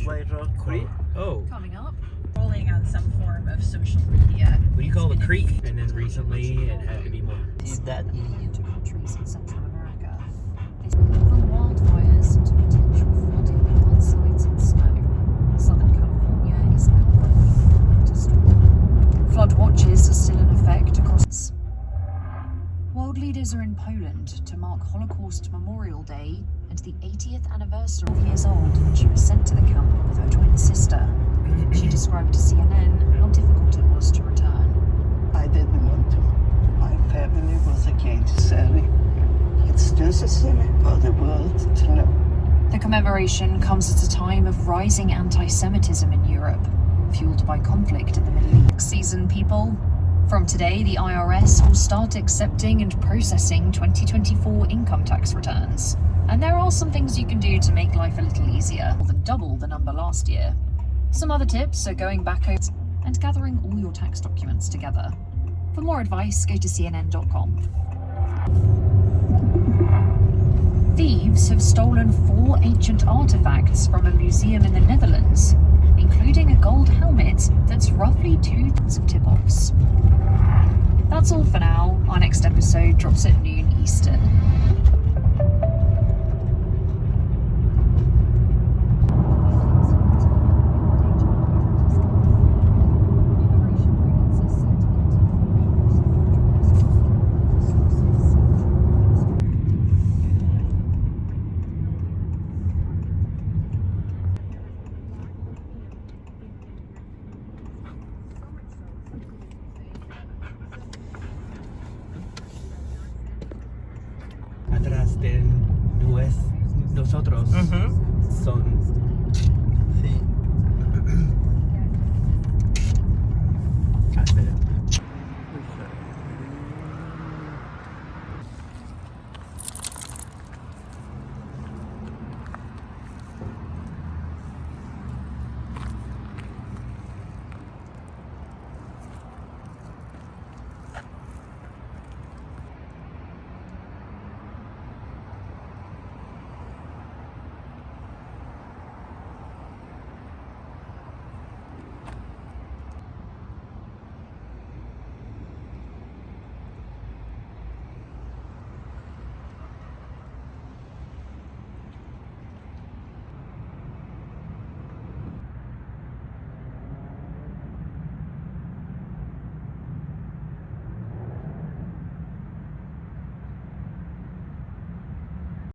White Rock Creek. Oh, Coming up, rolling on some form of social media. what do you call a creek? And then recently it had to be more. Is that Into countries in Central America. From wildfires to potential flooding and mudslides and snow, Southern California is now going to storm. Flood watches are still in effect across. World leaders are in Poland to mark Holocaust Memorial Day and the 80th anniversary of years old when she was sent to the camp with her twin sister. She described to CNN how difficult it was to return. I didn't want to. My family was against selling. It's necessary for the world to know. The commemoration comes at a time of rising anti-Semitism in Europe, fueled by conflict in the Middle East. Season people. From today, the IRS will start accepting and processing 2024 income tax returns. And there are some things you can do to make life a little easier, more than double the number last year. Some other tips are going back over and gathering all your tax documents together. For more advice, go to cnn.com. Thieves have stolen 4 ancient artifacts from a museum in the Netherlands, including a gold helmet that's roughly 2 tons of tip-offs. That's all for now. Our next episode drops at noon Eastern. Atrás de nosotros son. Sí. Ah, espera.